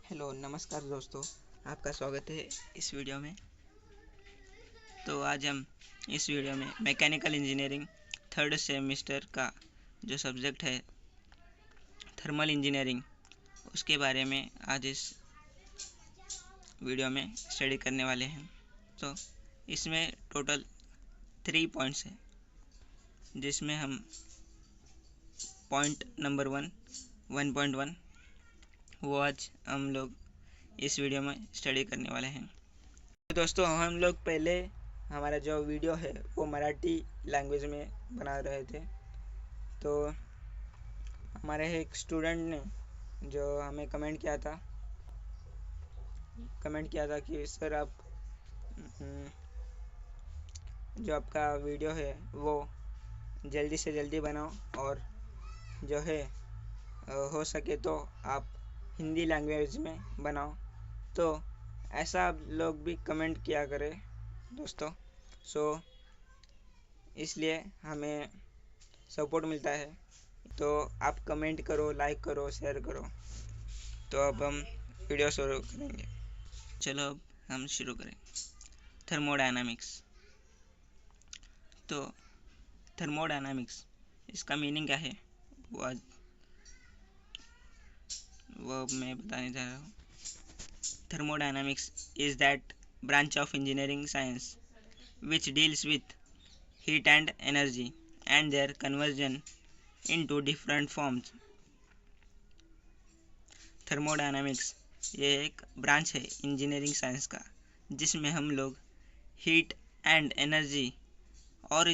Hello नमस्कार दोस्तों, आपका स्वागत है इस वीडियो में। तो आज हम इस वीडियो में मैकेनिकल इंजीनियरिंग थर्ड सेमेस्टर का जो सब्जेक्ट है थर्मल इंजीनियरिंग, उसके बारे में आज इस वीडियो में स्टडी करने वाले हैं। तो इसमें टोटल 3 पॉइंट्स हैं, जिसमें हम पॉइंट नंबर 1.1 वो आज हम लोग इस वीडियो में स्टडी करने वाले हैं। तो दोस्तों, हम लोग पहले हमारा जो वीडियो है वो मराठी लैंग्वेज में बना रहे थे। तो हमारे एक स्टूडेंट ने जो हमें कमेंट किया था कि सर आप जो आपका वीडियो है वो जल्दी से जल्दी बनाओ, और जो है हो सके तो आप हिंदी लैंग्वेज में बनाओ। तो ऐसा आप लोग भी कमेंट किया करें दोस्तों। इसलिए हमें सपोर्ट मिलता है। तो आप कमेंट करो, लाइक करो, शेयर करो। तो अब हम वीडियो शुरू करेंगे। चलो अब हम शुरू करें। थर्मोडायनामिक्स। तो थर्मोडायनामिक्स इसका मीनिंग क्या है वो मैं बताने जा रहा हूँ। Thermodynamics is that branch of engineering science which deals with heat and energy and their conversion into different forms. Thermodynamics ये एक ब्रांच है इंजीनियरिंग साइंस का, जिसमें हम लोग हीट एंड एनर्जी और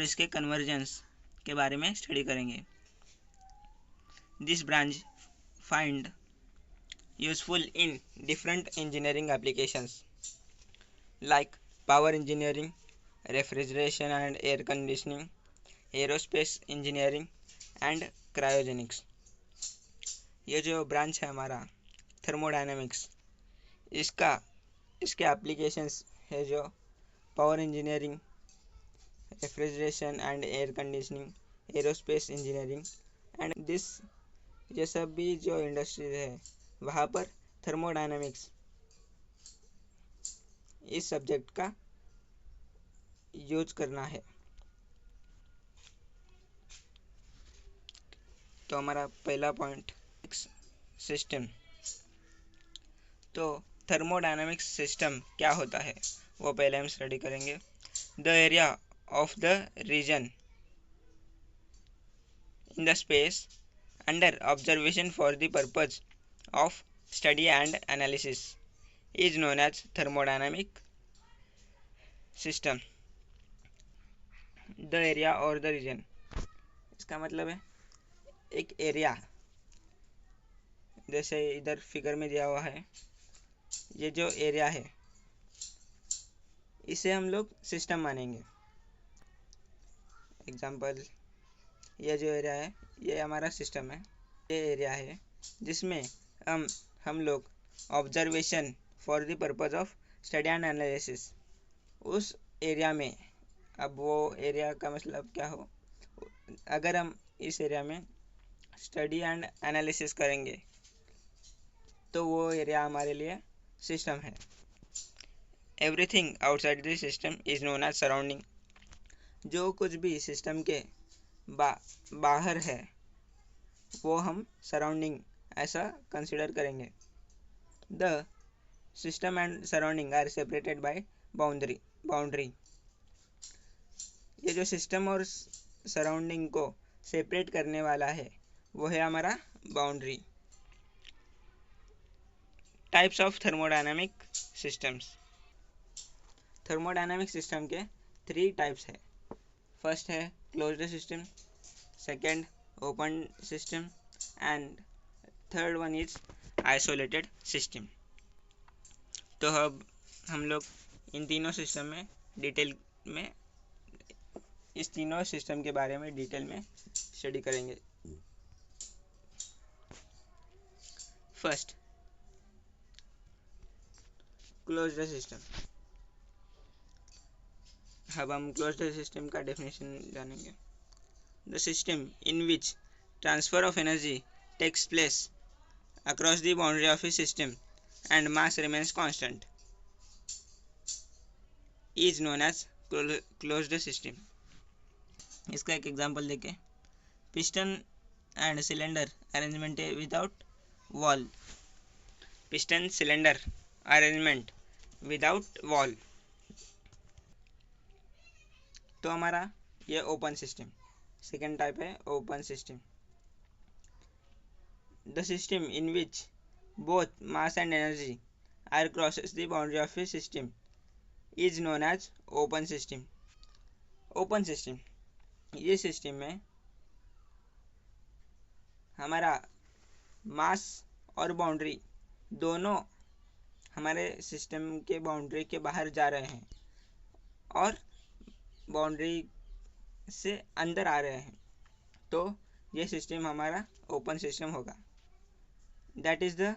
इसके कन्वर्जन्स के बारे में स्टडी करेंगे। This branch find useful in different engineering applications like power engineering, refrigeration and air conditioning, aerospace engineering and cryogenics। ये जो ब्रांच है हमारा थर्मोडायनामिक्स, इसके एप्लीकेशंस है जो power engineering, refrigeration and air conditioning, aerospace engineering and this. ये सब भी जो इंडस्ट्रीज है वहाँ पर थर्मोडायनामिक्स इस सब्जेक्ट का यूज करना है। तो हमारा पहला पॉइंट सिस्टम। तो थर्मोडायनामिक्स सिस्टम क्या होता है वो पहले हम स्टडी करेंगे। The area of the region in the space under observation for the purpose of study and analysis is known as thermodynamic system। the area or the region, इसका मतलब है एक एरिया, जैसे इधर फिगर में दिया हुआ है। ये जो एरिया है इसे हम लोग सिस्टम मानेंगे। एग्जांपल, ये जो एरिया है ये हमारा सिस्टम है। ये एरिया है जिसमें हम लोग observation for the purpose of study and analysis, उस एरिया में। अब वो एरिया का मतलब क्या हो, अगर हम इस एरिया में स्टडी एंड एनालिसिस करेंगे तो वो एरिया हमारे लिए सिस्टम है। Everything outside the system is known as surrounding. जो कुछ भी सिस्टम के बाहर है वो हम सराउंडिंग ऐसा कंसिडर करेंगे। The system and surrounding are separated by boundary. ये जो सिस्टम और सराउंडिंग को सेपरेट करने वाला है वो है हमारा boundary. Types of thermodynamic systems. Thermodynamic system के 3 टाइप्स है। फर्स्ट है closed system, second open system and third one is isolated system. तो अब हम लोग इन तीनों सिस्टम में डिटेल में इस तीनों सिस्टम के बारे में डिटेल में स्टडी करेंगे। First, closed system. अब हम क्लोज्ड सिस्टम का डेफिनेशन जानेंगे। The system in which transfer of energy takes place across the boundary of a system and mass remains constant is known as closed system. इसका एक example देखें, piston and cylinder arrangement without wall, piston cylinder arrangement without wall, तो हमारा ये open system. Second type है open system, the system in which both mass and energy are crosses the boundary of a system is known as open system. Open system, ये system में हमारा मास और boundary दोनों हमारे सिस्टम के boundary के बाहर जा रहे हैं और बाउंड्री से अंदर आ रहे हैं, तो ये सिस्टम हमारा ओपन सिस्टम होगा। That is the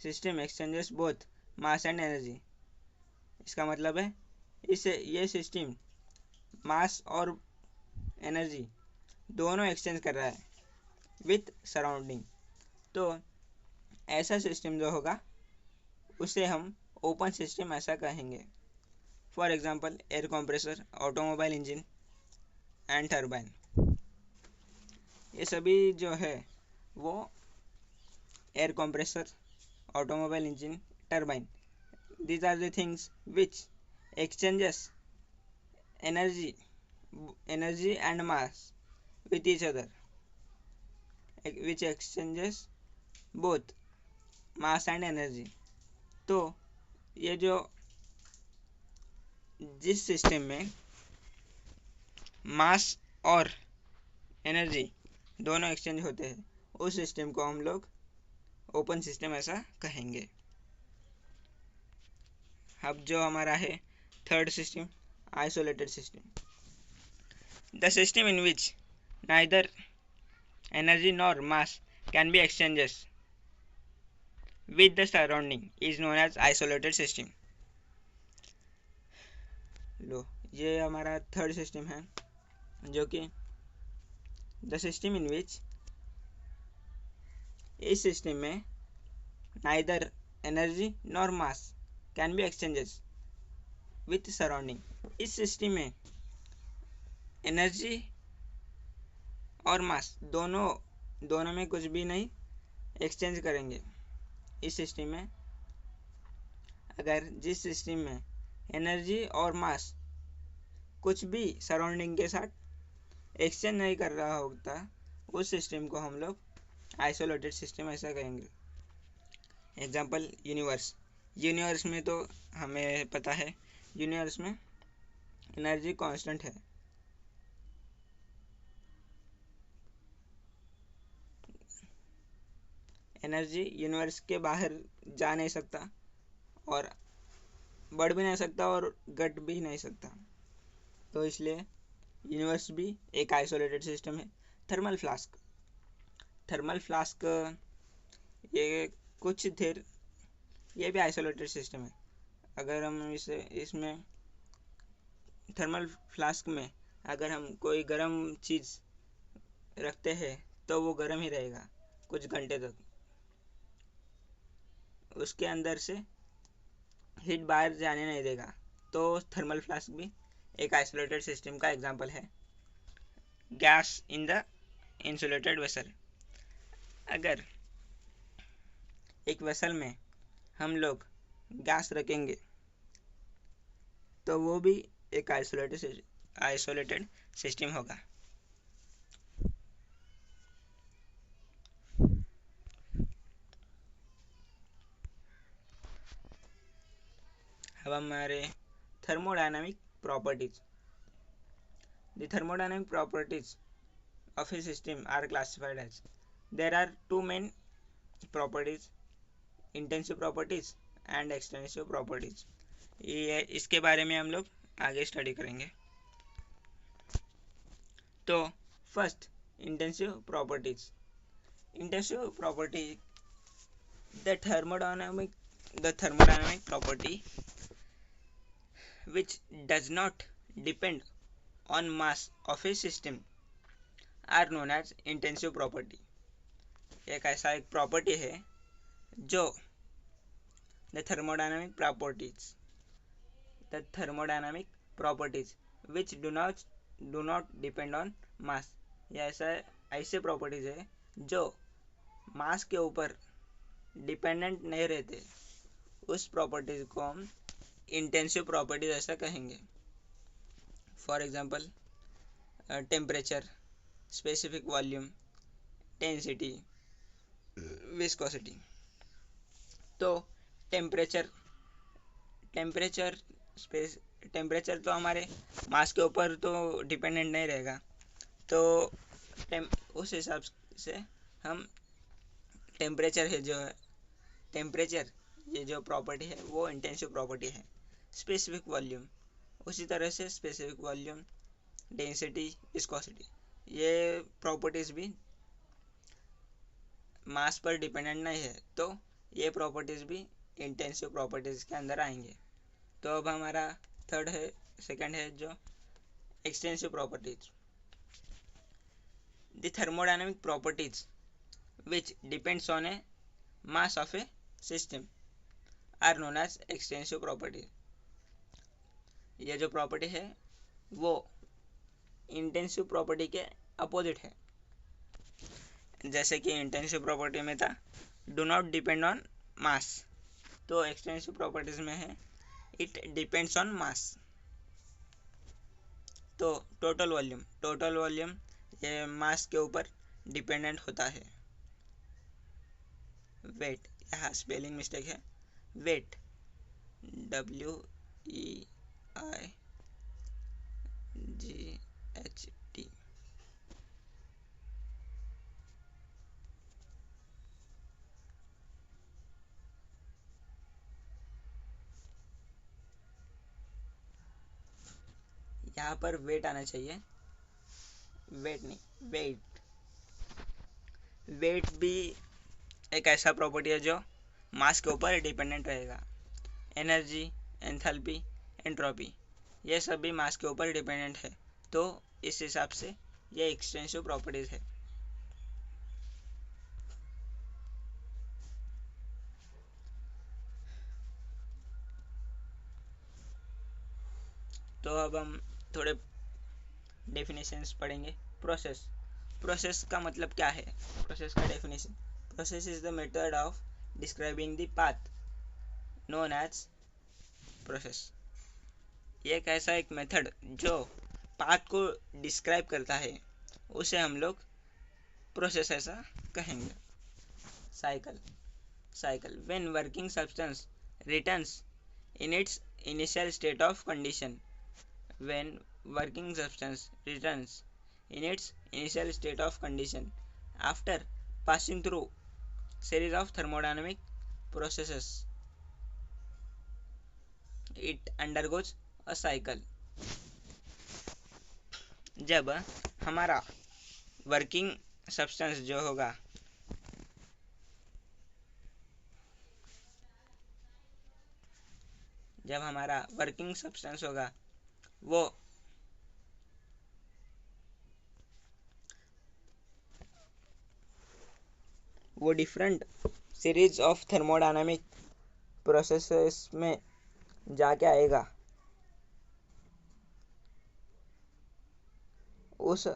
system exchanges both mass and energy. इसका मतलब है ये सिस्टम मास और एनर्जी दोनों एक्सचेंज कर रहा है विथ सराउंडिंग, तो ऐसा सिस्टम जो होगा उसे हम ओपन सिस्टम ऐसा कहेंगे। For example air compressor, automobile engine and turbine, ये सभी जो है वो air compressor, automobile engine, turbine, these are the things which exchanges energy and mass with each other, which exchanges both mass and energy। तो ये जो जिस system में मास और एनर्जी दोनों एक्सचेंज होते हैं उस सिस्टम को हम लोग ओपन सिस्टम ऐसा कहेंगे। अब जो हमारा है third system, isolated system, the system in which neither energy nor mass can be exchanges with the surrounding is known as isolated system। लो, ये हमारा थर्ड सिस्टम है, जो कि द सिस्टम इन विच, इस सिस्टम में neither energy nor mass can be exchanges with surrounding. इस system में energy और मास दोनों में कुछ भी नहीं एक्सचेंज करेंगे। इस सिस्टम में अगर जिस सिस्टम में एनर्जी और मास कुछ भी सराउंडिंग के साथ एक्सचेंज नहीं कर रहा होता, उस सिस्टम को हम लोग आइसोलेटेड सिस्टम ऐसा कहेंगे। एग्जांपल यूनिवर्स में तो हमें पता है यूनिवर्स में एनर्जी कांस्टेंट है, एनर्जी यूनिवर्स के बाहर जा नहीं सकता और बढ़ भी नहीं सकता और घट भी नहीं सकता, तो इसलिए यूनिवर्स भी एक आइसोलेटेड सिस्टम है। थर्मल फ्लास्क ये कुछ देर ये भी आइसोलेटेड सिस्टम है। अगर हम इसमें थर्मल फ्लास्क में अगर हम कोई गर्म चीज़ रखते हैं तो वो गर्म ही रहेगा कुछ घंटे तक, उसके अंदर से हीट बाहर जाने नहीं देगा, तो थर्मल फ्लास्क भी एक आइसोलेटेड सिस्टम का एग्जांपल है। Gas in the insulated vessel, अगर एक वेसल में हम लोग गैस रखेंगे तो वो भी एक आइसोलेटेड सिस्टम होगा। अब हमारे thermodynamic properties, the thermodynamic properties of a system are classified as, there are two main properties, intensive properties and extensive properties। ये इसके बारे में हम लोग आगे स्टडी करेंगे। तो first intensive properties, the thermodynamic property which does not depend on mass of a system are known as intensive property। एक ऐसा एक प्रॉपर्टी है जो the thermodynamic properties which do not depend on mass। ये ऐसे properties है जो मास के ऊपर डिपेंडेंट नहीं रहते, उस प्रॉपर्टीज को हम इंटेंसिव प्रॉपर्टीज ऐसा कहेंगे। For example temperature, specific volume, density, viscosity. तो टेम्परेचर टेम्परेचर स्पेस टेम्परेचर तो हमारे मास के ऊपर तो डिपेंडेंट नहीं रहेगा, तो उस हिसाब से हम टेम्परेचर है जो है टेम्परेचर ये जो प्रॉपर्टी है वो इंटेंसिव प्रॉपर्टी है। स्पेसिफिक वॉल्यूम, उसी तरह से स्पेसिफिक वॉल्यूम, डेंसिटी, विस्कोसिटी, ये प्रॉपर्टीज भी मास पर डिपेंडेंट नहीं है, तो ये प्रॉपर्टीज भी इंटेंसिव प्रॉपर्टीज के अंदर आएंगे। तो अब हमारा सेकंड है जो extensive properties. The thermodynamic properties which depends on a mass of a system are known as extensive property। ये जो प्रॉपर्टी है वो इंटेंसिव प्रॉपर्टी के अपोजिट है। जैसे कि इंटेंसिव प्रॉपर्टी में था डू नॉट डिपेंड ऑन मास, तो एक्सटेंसिव प्रॉपर्टीज में है इट डिपेंड्स ऑन मास। तो टोटल वॉल्यूम ये मास के ऊपर डिपेंडेंट होता है। वेट, यहाँ स्पेलिंग मिस्टेक है, वेट WEIGHT। यहाँ पर वेट आना चाहिए, वेट नहीं, वेट। वेट भी एक ऐसा प्रॉपर्टी है जो मास के ऊपर डिपेंडेंट रहेगा। एनर्जी, एंथैल्पी, एंट्रोपी, ये सब भी मास के ऊपर डिपेंडेंट है, तो इस हिसाब से ये एक्सटेंसिव प्रॉपर्टीज है। तो अब हम थोड़े डेफिनेशंस पढ़ेंगे। प्रोसेस का मतलब क्या है? प्रोसेस का definition, process is the method of describing the path known as process. ये एक ऐसा एक मेथड जो पाथ को डिस्क्राइब करता है, उसे हम लोग प्रोसेस ऐसा कहेंगे। Cycle when working substance returns in its initial state of condition. When working substance returns in its initial state of condition after passing through series of thermodynamic processes, it undergoes a cycle। जब हमारा working substance जो होगा वो different series of thermodynamic processes में जाके आएगा। उस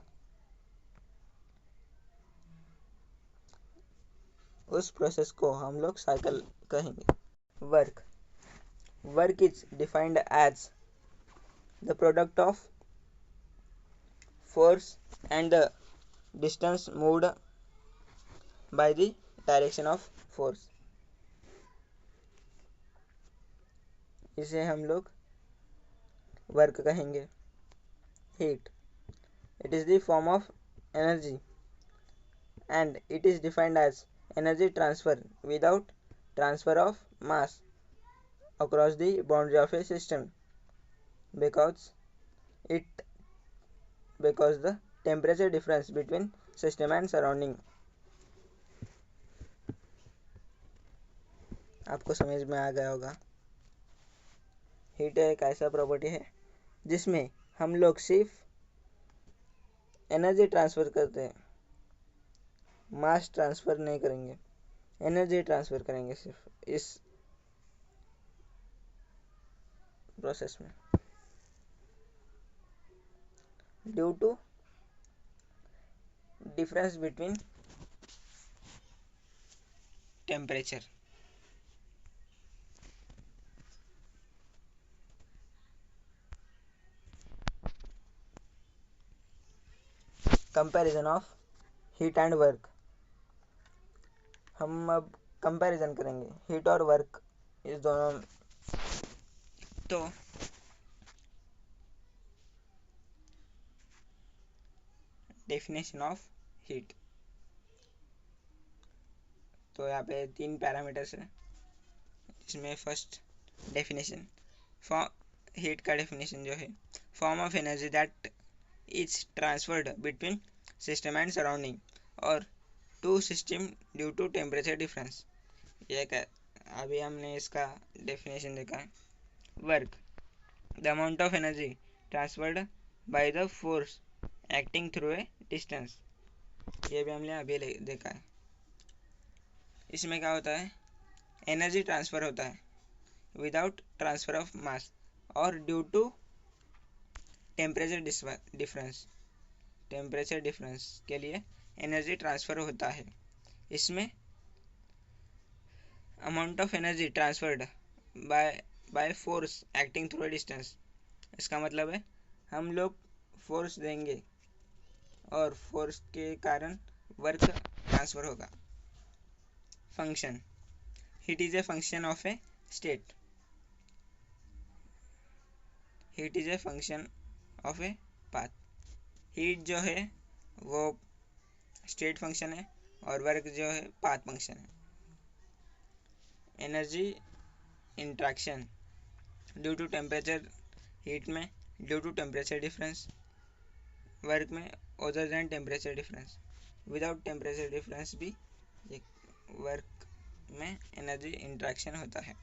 process को हम लोग साइकिल कहेंगे। Work is defined as the product of force and the distance moved by the direction of force। इसे हम लोग वर्क कहेंगे। Heat, it is the form of energy and it is defined as energy transfer without transfer of mass across the boundary of a system because the temperature difference between system and surrounding। आपको समझ में आ गया होगा। Heat एक ऐसा property है जिसमें हम लोग सिर्फ एनर्जी ट्रांसफर करते हैं, मास ट्रांसफ़र नहीं करेंगे, एनर्जी ट्रांसफ़र करेंगे सिर्फ इस प्रोसेस में। Due to difference between temperature. Comparison of heat and work. हम अब कंपैरिजन करेंगे हीट और वर्क इस दोनों। तो डेफिनेशन ऑफ हीट, तो यहाँ पे 3 पैरामीटर्स हैं, इसमें फर्स्ट डेफिनेशन हीट का डेफिनेशन जो है, form of energy that is transferred between system and surrounding और to system due to temperature difference. ये अभी हमने इसका डेफिनेशन देखा है। Work, the amount of energy transferred by the force acting through a distance. ये भी हमने अभी देखा है। इसमें क्या होता है, एनर्जी ट्रांसफ़र होता है विदाउट ट्रांसफ़र ऑफ मास और due to temperature difference. Temperature difference के लिए एनर्जी ट्रांसफ़र होता है। इसमें amount of energy transferred by force acting through a distance, इसका मतलब है हम लोग फोर्स देंगे और फोर्स के कारण वर्क ट्रांसफ़र होगा। Function, heat is a function of A state. Heat is a function of a path. Heat जो है वो स्टेट फंक्शन है और वर्क जो है पाथ फंक्शन है। Energy interaction due to temperature, heat में due to temperature difference, work में other than temperature difference. Without temperature difference भी वर्क में एनर्जी इंट्रैक्शन होता है।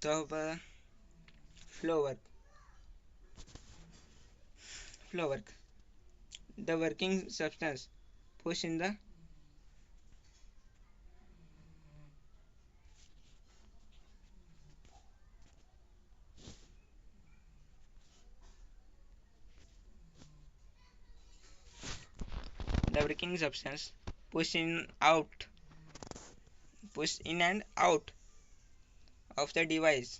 तो अब flow work. Flow work, the working substance push in the working substance push in and out of the device.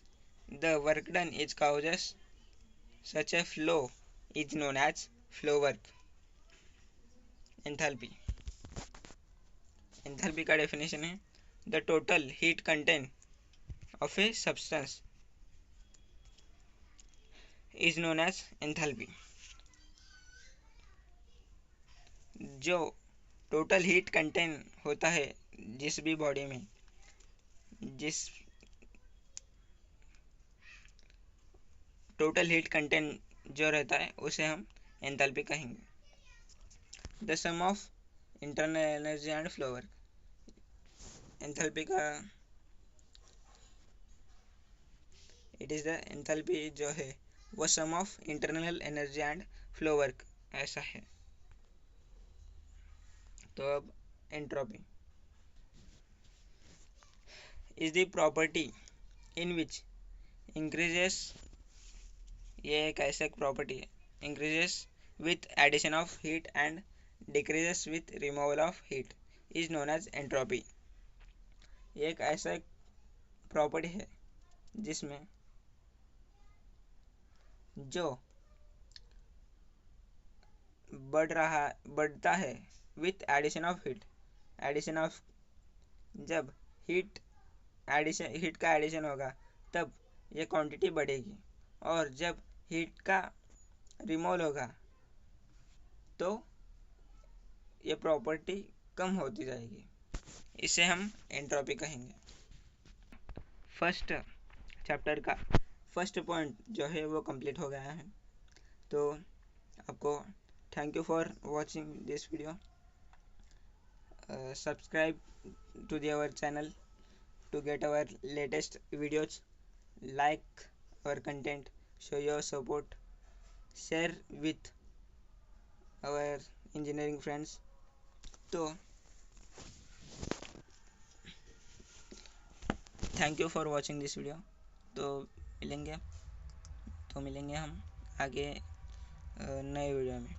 The work done is causes such a flow is known as flow work. Enthalpy, enthalpy का definition है the total heat content of a substance is known as enthalpy. जो total heat content होता है जिस भी body में, जिस total heat content जो रहता है उसे हम एंथैल्पी कहेंगे। The sum of internal energy and flow work. Enthalpy का इट इज़ द एंथैल्पी जो है वो sum of internal energy and flow work ऐसा है। तो अब entropy is the property in which increases, ये एक ऐसा प्रॉपर्टी है, increases with addition of heat and decreases with removal of heat is known as entropy. ये एक ऐसा प्रॉपर्टी है जिसमें जो बढ़ता है with addition of heat. Addition of, जब हीट का एडिशन होगा तब ये क्वांटिटी बढ़ेगी और जब हीट का रिमूवल होगा तो ये प्रॉपर्टी कम होती जाएगी। इसे हम एंट्रोपी कहेंगे। फर्स्ट चैप्टर का फर्स्ट पॉइंट जो है वो कंप्लीट हो गया है। तो आपको thank you for watching this video. Subscribe to our channel to get our latest videos. Like our content, show your support, share with our engineering friends. तो thank you for watching this video. तो मिलेंगे हम आगे नए video में।